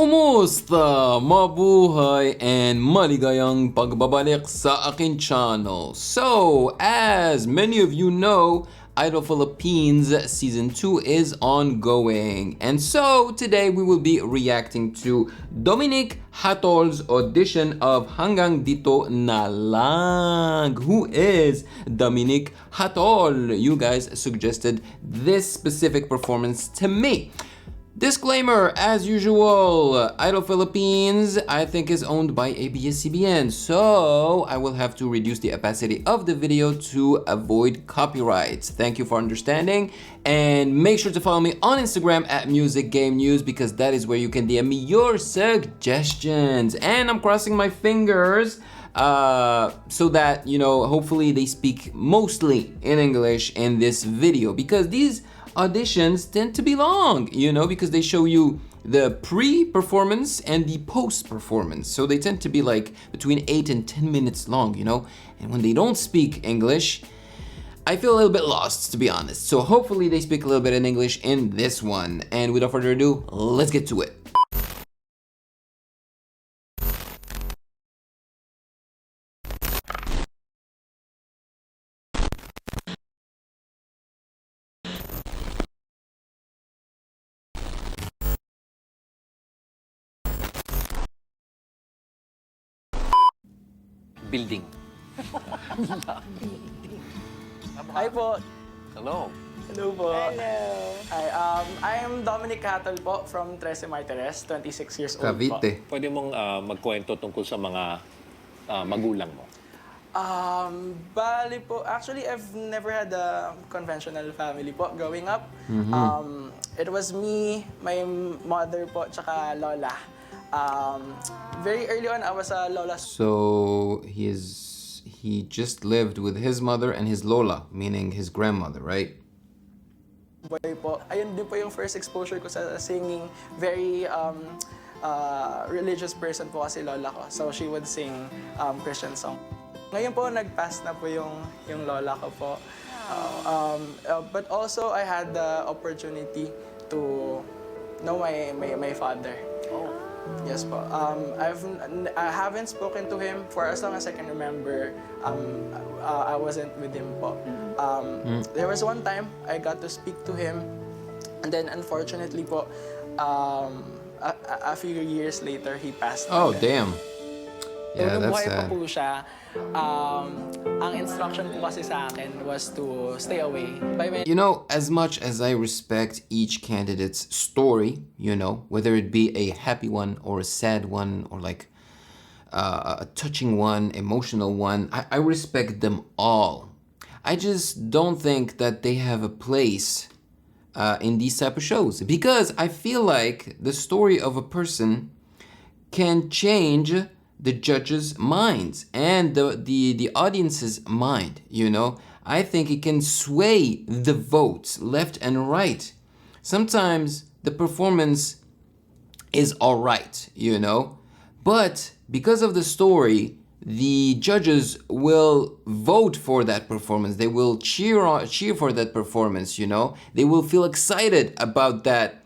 Kumusta? Mabuhay and maligayang pagbabalik sa aking channel. So, as many of you know, Idol Philippines Season 2 is ongoing. And so, today we will be reacting to Dominic Hatol's audition of Hanggang Dito na Lang. Who is Dominic Hatol? You guys suggested this specific performance to me. Disclaimer, as usual, Idol Philippines, I think, is owned by ABS-CBN, so I will have to reduce the opacity of the video to avoid copyrights. Thank you for understanding, and make sure to follow me on Instagram at Music Game News, because that is where you can DM me your suggestions. And I'm crossing my fingers so that, you know, hopefully they speak mostly in English in this video, because these auditions tend to be long, you know, because they show you the pre-performance and the post-performance. So they tend to be like between 8 and 10 minutes long, you know? And when they don't speak English, I feel a little bit lost, to be honest. So hopefully they speak a little bit in English in this one. And without further ado, let's get to it. Building. Hi po. Hello. Hello po. Hello. Hi, I am Dominic Hatol po from 13 Martires, 26 years old po. Cavite. Pwede mong magkwento tungkol sa mga magulang mo. Bali po, actually I've never had a conventional family po growing up. It was me, my mother po, tsaka lola. Very early on, I was a lola. So he just lived with his mother and his lola, meaning his grandmother, right? Boy po. Ayun din po yung first exposure ko sa singing. Very religious person po kasi lola ko. So she would sing Christian song. Ngayon po, nag-pass na po yung lola ko po. But also, I had the opportunity to know my father. Oh. Yes po. I haven't spoken to him for as long as I can remember. I wasn't with him po. There was one time I got to speak to him, and then unfortunately po, a few years later he passed. Oh, damn. Yeah, Nung that's buhay pa sad. po siya, ang instruction po kasi sa akin was to stay away. You know, as much as I respect each candidate's story, you know, whether it be a happy one or a sad one or like a touching one, emotional one, I respect them all. I just don't think that they have a place in these type of shows, because I feel like the story of a person can change the judges' minds and the audience's mind, you know? I think it can sway the votes left and right. Sometimes the performance is all right, you know? But because of the story, the judges will vote for that performance. They will cheer for that performance, you know? They will feel excited about that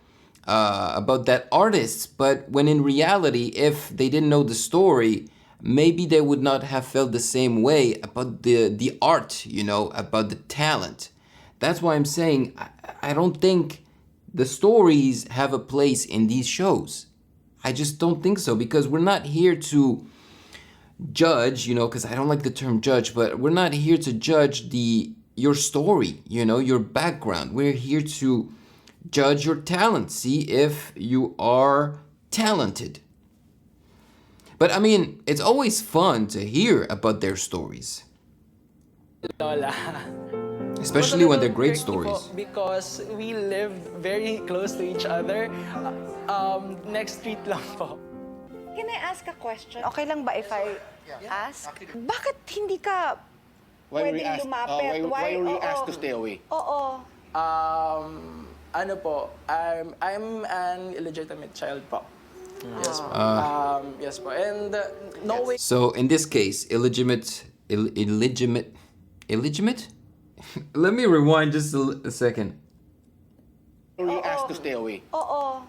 artist. But when in reality, if they didn't know the story, maybe they would not have felt the same way about the art, you know, about the talent. That's why I'm saying I don't think the stories have a place in these shows. I just don't think so, because we're not here to judge, you know, because I don't like the term judge, but we're not here to judge your story, you know, your background. We're here to judge your talent, see if you are talented. But I mean, it's always fun to hear about their stories. Lola. Especially when they're great tricky po, stories. because we lived very close to each other. Next street lang po. Can I ask a question? Okay lang ba if I ask? Bakit hindi ka pwedeng lumapit? Why were you asked to Oo. stay away? Oo. Ano po, I'm an illegitimate child po. Yes po. Yes po. And no way. So in this case, illegitimate? Let me rewind just a second. Why were you asked to stay away? Oo.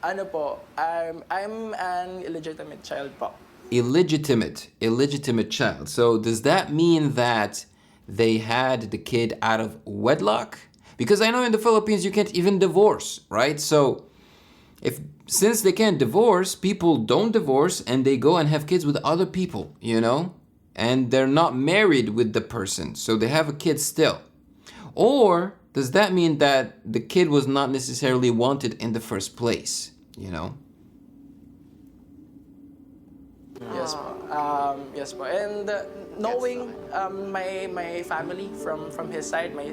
Ano po, I'm an illegitimate child po. Illegitimate child. So does that mean that they had the kid out of wedlock? Because I know in the Philippines you can't even divorce, right? So since they can't divorce, people don't divorce and they go and have kids with other people, you know? And they're not married with the person, so they have a kid still. Or does that mean that the kid was not necessarily wanted in the first place, you know? Yes po. Yes po. And knowing my family from his side, my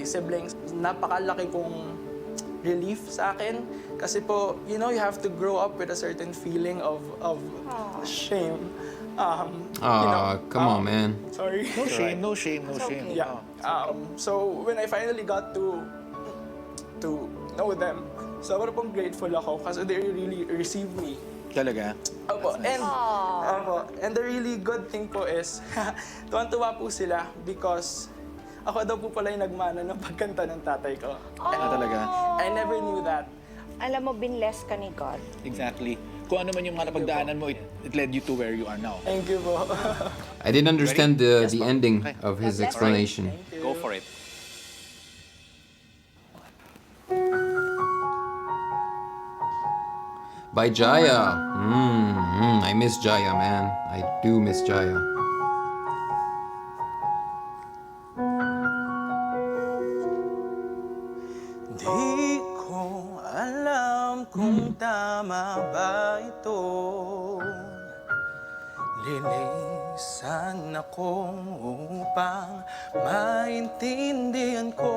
siblings, napakalaki pong relief sa akin. Kasi po, you know, you have to grow up with a certain feeling of shame. Come on, man. Sorry. No shame, no shame, no shame. Yeah. So when I finally got to know them, sobrang pong grateful ako kasi they really received me. Talaga? Opo. And the really good thing po is, tuwan-tuwa po sila because ako daw po pala yung nagmana ng pagkanta ng tatay ko. Talaga? I never knew that. Alam mo, binless ka ni God. Exactly. Kung ano man yung mga napagdaanan mo, it led you to where you are now. Thank you po. I didn't understand the ending of his explanation. Go for it. By Jaya. I miss Jaya, man. I do miss Jaya. Di ko alam kung tama ba ito. Lilisan ako upang maintindihan ko.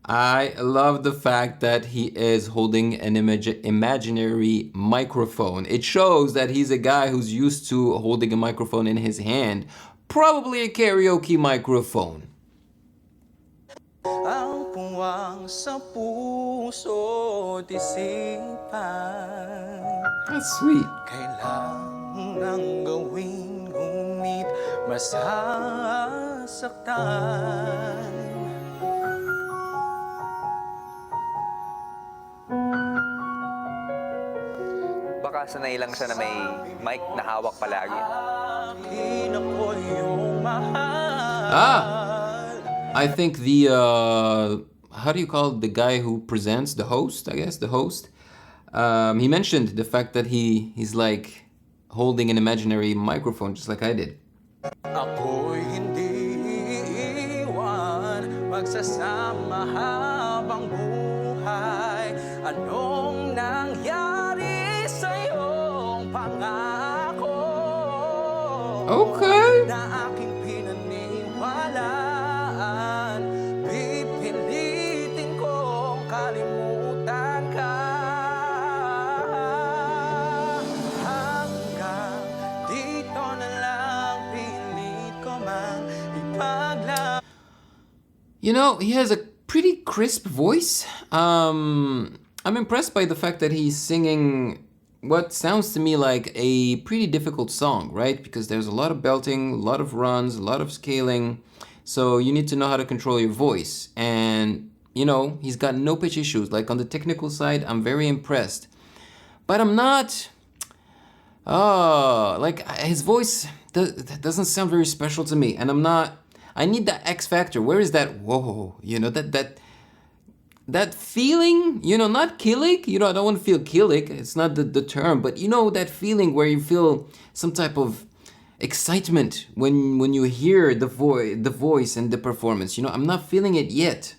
I love the fact that he is holding an imaginary microphone. It shows that he's a guy who's used to holding a microphone in his hand, probably a karaoke microphone. Ang puwang sa puso't isipan. That's sweet. Kailangang gawin ngunit masasaktan. Baka sanay lang siya na may mic na hawak palagi. Akin ako iyong mahal. I think the how do you call it? The guy who presents, the host, I guess, the host. He mentioned the fact that he's like holding an imaginary microphone just like I did. Ako'y hindi iiwan, magsasama habang buhay. Anong nangyari sa iyong pangako? Okay. Na aking pinaniwalaan, pipilitin kong kalimutan ka. Hanggang dito na lang, pilit ko mang ipaglaban. You know, he has a pretty crisp voice. I'm impressed by the fact that he's singing what sounds to me like a pretty difficult song, right? Because there's a lot of belting, a lot of runs, a lot of scaling. So you need to know how to control your voice. And, you know, he's got no pitch issues. Like on the technical side, I'm very impressed. But I'm not... like his voice doesn't sound very special to me. And I'm not... I need that X factor. Where is that? Whoa, you know, that feeling, you know, not killing, you know, I don't want to feel killing, it's not the term, but you know, that feeling where you feel some type of excitement when you hear the voice and the performance, you know, I'm not feeling it yet.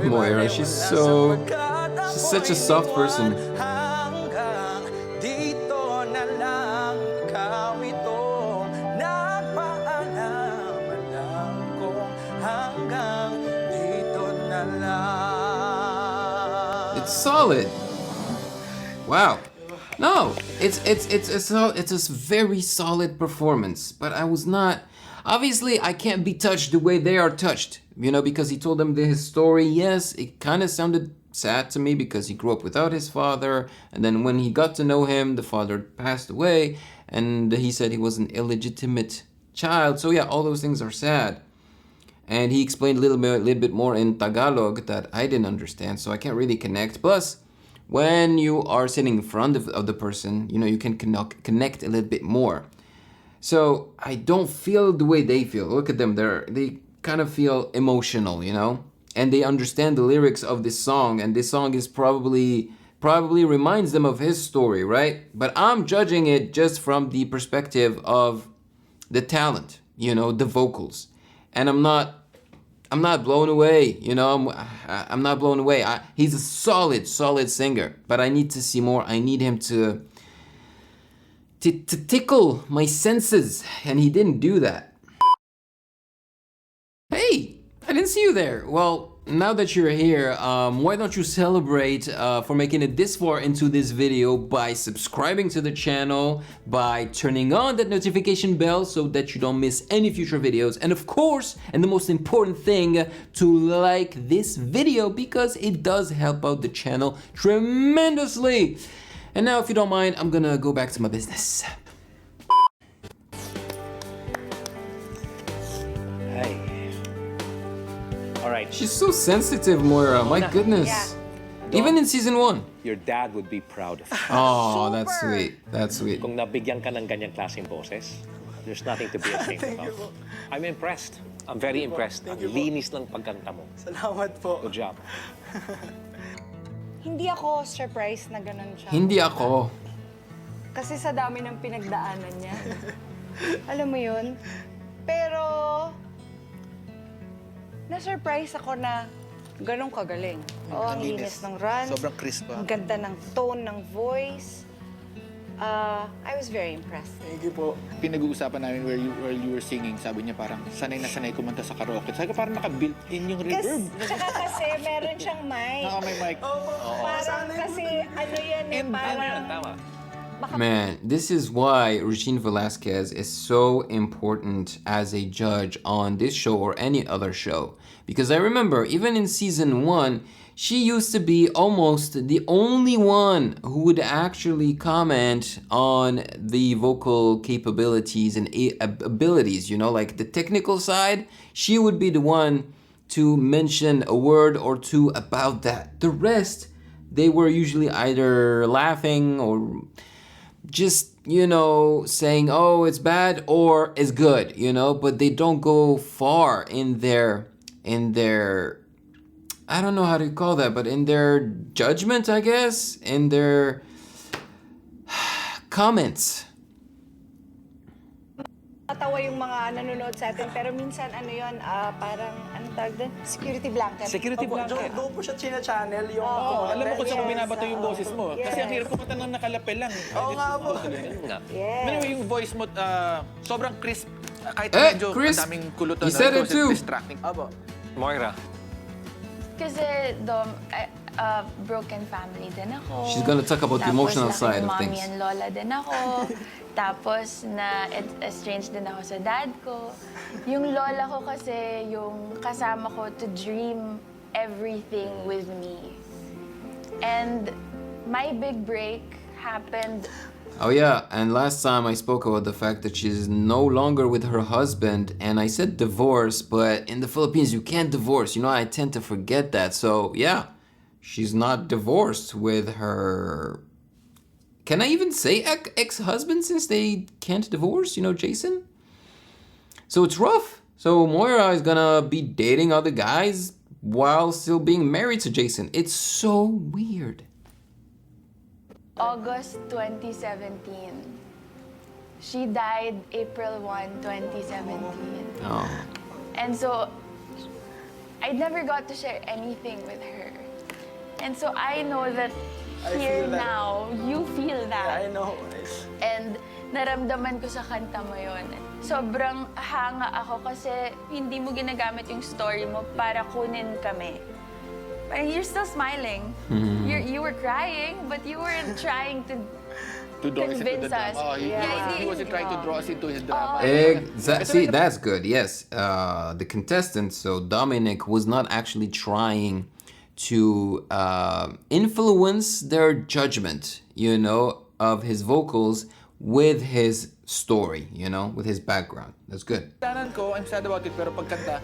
Moira, she's such a soft person. It's solid. Wow. No, it's a very solid performance. But I was not. Obviously, I can't be touched the way they are touched. You know, because he told them his story. Yes, it kind of sounded sad to me because he grew up without his father, and then when he got to know him, the father passed away, and he said he was an illegitimate child. So yeah, all those things are sad. And he explained a little bit more in Tagalog that I didn't understand, so I can't really connect. Plus, when you are sitting in front of the person, you know, you can connect a little bit more. So I don't feel the way they feel. Look at them, they kind of feel emotional, you know? And they understand the lyrics of this song, and this song is probably reminds them of his story, right? But I'm judging it just from the perspective of the talent, you know, the vocals. And I'm not blown away, you know. I'm not blown away. He's a solid singer, but I need to see more. I need him to tickle my senses, and he didn't do that. Hey, I didn't see you there. Well, now that you're here, why don't you celebrate for making it this far into this video by subscribing to the channel, by turning on that notification bell so that you don't miss any future videos, and of course, and the most important thing, to like this video because it does help out the channel tremendously. And now, if you don't mind, I'm gonna go back to my business. Hey. All right. She's so sensitive, Moira. My goodness. Yeah. Even in season 1. Your dad would be proud of you. Oh, that's Super. sweet. That's sweet. Kung nabigyan ka ng ganyang klaseng boses, there's nothing to be ashamed Thank you about. po. I'm impressed. I'm very impressed. Ang Thank you po. linis ng pagkanta mo. Salamat po. Good job. Hindi ako surprised na ganun siya. Hindi ako. Kasi sa dami ng pinagdaanan niya. Alam mo yun? Pero, na-surprise ako na ganun kagaling. Oo, ang linis ng run. Sobrang crisp pa. Ang ganda ng tone ng voice. I was very impressed. Thank you po. Pinag-uusapan namin where you were singing, sabi niya parang sanay na sanay kumanta sa karaoke. Sabi ko parang naka-built in yung reverb. Tsaka kasi meron siyang mic. May mic. Parang kasi ano yan eh, parang... Tama. Man, this is why Regine Velasquez is so important as a judge on this show or any other show. Because I remember, even in season 1, she used to be almost the only one who would actually comment on the vocal capabilities and abilities, you know, like the technical side. She would be the one to mention a word or two about that. The rest, they were usually either laughing or just, you know, saying, oh, it's bad or it's good, you know, but they don't go far in their I don't know how to call that, but in their judgment, I guess, in their comments. Natawa yung mga nanonood sa atin, pero minsan ano yun, parang, anong tawag din? Security blanket. Security Opo, blanket. doon po siya china-channel yung... Alam mo kung saan ko Yes, binabato yung boses mo. Kasi ang yes. hirap kumanta ng nakalapel lang. Oo nga po. Yes. Anyway, yung voice mo, sobrang crisp. Kahit medyo Chris, ang daming kulutan. he said it too. Distracting. Opo. Moira. Kasi broken family din ako. She's gonna talk about the Tapos emotional laking side of mommy things. and lola din ako. Tapos estranged din ako sa dad ko. Yung lola ko kasi yung kasama ko to dream everything with me. And my big break happened. Oh yeah, and last time I spoke about the fact that she's no longer with her husband, and I said divorce, but in the Philippines you can't divorce. You know, I tend to forget that. So yeah, she's not divorced with her... Can I even say ex-husband since they can't divorce? You know, Jason? So it's rough. So Moira is gonna be dating other guys while still being married to Jason. It's so weird. August 2017. She died April 1, 2017. Oh. And so, I never got to share anything with her. And so I know that I here feel that. now, you feel I that. know. And naramdaman ko sa kanta mo yun. Sobrang hanga ako kasi hindi mo ginagamit yung story mo para kunin kami. But you're still smiling. You were crying, but you weren't trying to draw us into convince the us. drama. He wasn't trying to draw us into his drama. See, that's good. Yes, the contestant, so Dominic, was not actually trying to influence their judgment, you know, of his vocals with his story, you know, with his background. That's good. Tanan ko, I'm sad about it, pero pagkanta,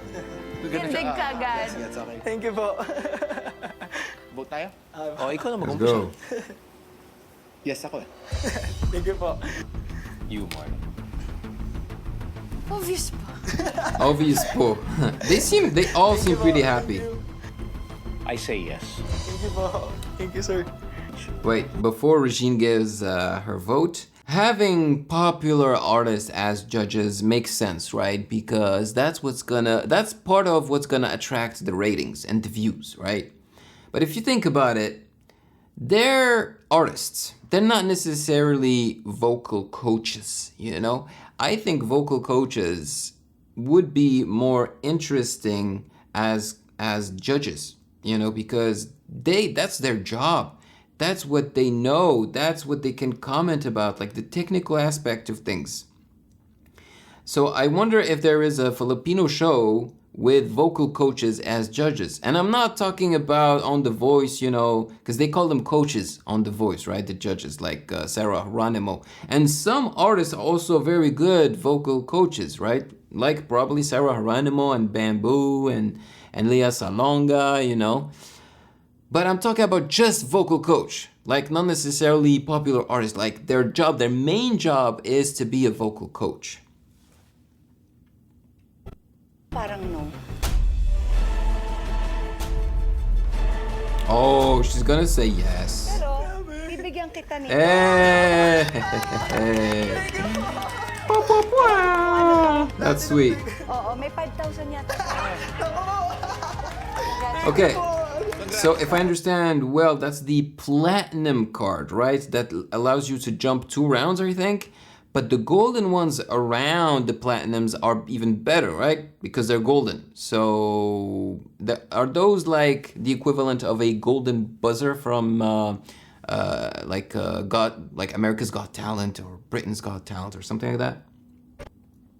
Kindig ka agad. That's okay. Thank you po. Vote tayo? Oh, ikaw na Let's mag-umpisa. go. Yes, ako eh. Thank you po. You, Marlon. Obvious pa. Obvious po. They all seem pretty happy. I say yes. Thank you po. Thank you, sir. Wait, before Regine gives her vote, having popular artists as judges makes sense, right? Because that's part of what's gonna attract the ratings and the views, right? But if you think about it, they're artists. They're not necessarily vocal coaches, you know? I think vocal coaches would be more interesting as judges, you know, because that's their job. That's what they know. That's what they can comment about, like the technical aspect of things. So I wonder if there is a Filipino show with vocal coaches as judges. And I'm not talking about on The Voice, you know, because they call them coaches on The Voice, right? The judges, like Sarah Geronimo. And some artists are also very good vocal coaches, right? Like probably Sarah Geronimo and Bamboo and Lea Salonga, you know. But I'm talking about just vocal coach, like not necessarily popular artists. Like their main job is to be a vocal coach. Parang no. Oh, she's gonna say yes. Pero, bibigyan kita nito. Hey. That's sweet. Oo, may 5,000 yata. Okay, so if I understand well, that's the platinum card, right? That allows you to jump 2 rounds, I think. But the golden ones around the platinums are even better, right? Because they're golden. So are those like the equivalent of a golden buzzer from like America's Got Talent or Britain's Got Talent or something like that?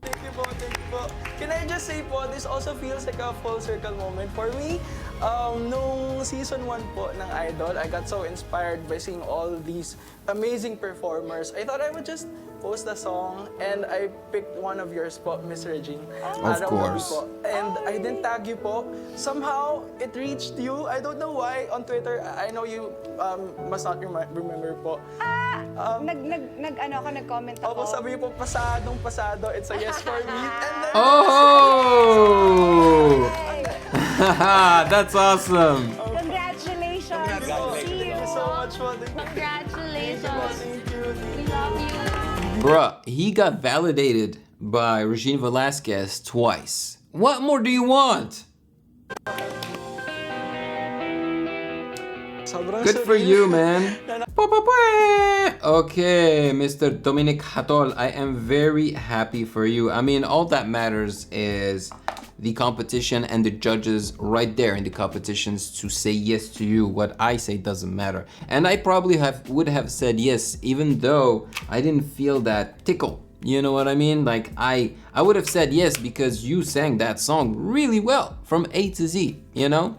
Thank you po, thank you po. Can I just say po, this also feels like a full circle moment for me. Nung season 1 po ng Idol, I got so inspired by seeing all these amazing performers. I thought I would just post a song and I picked one of yours po, Miss Regine. Of course. Po. And I didn't tag you po. Somehow, it reached you. I don't know why. On Twitter, I know you must not remember po. Nag-comment ako. Opo, sabi po, pasado. It's a yes for me. And then, Oh! That's awesome. Congratulations! Thank you so much po. Congratulations. Thank you. We love you. Bruh, he got validated by Regine Velasquez twice. What more do you want? Sobrang Good for surreal. you, man. Okay, Mr. Dominic Hatol, I am very happy for you. I mean, all that matters is the competition and the judges right there in the competitions to say yes to you. What I say doesn't matter. And I probably would have said yes, even though I didn't feel that tickle. You know what I mean? Like I would have said yes because you sang that song really well from A to Z, you know?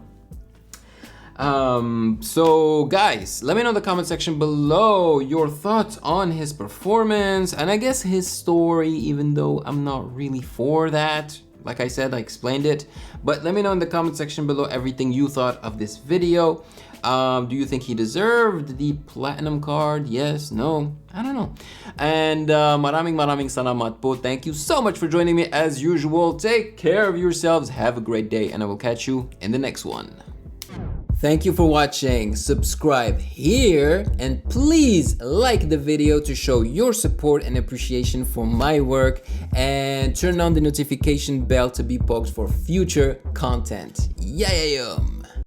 So guys, let me know in the comment section below your thoughts on his performance and I guess his story, even though I'm not really for that. Like I said, I explained it, but let me know in the comment section below everything you thought of this video. Do you think he deserved the platinum card? Yes, no, I don't know. And maraming salamat po. Thank you so much for joining me as usual. Take care of yourselves, have a great day, and I will catch you in the next one. Thank you for watching. Subscribe here and please like the video to show your support and appreciation for my work and turn on the notification bell to be poked for future content. Yayayum!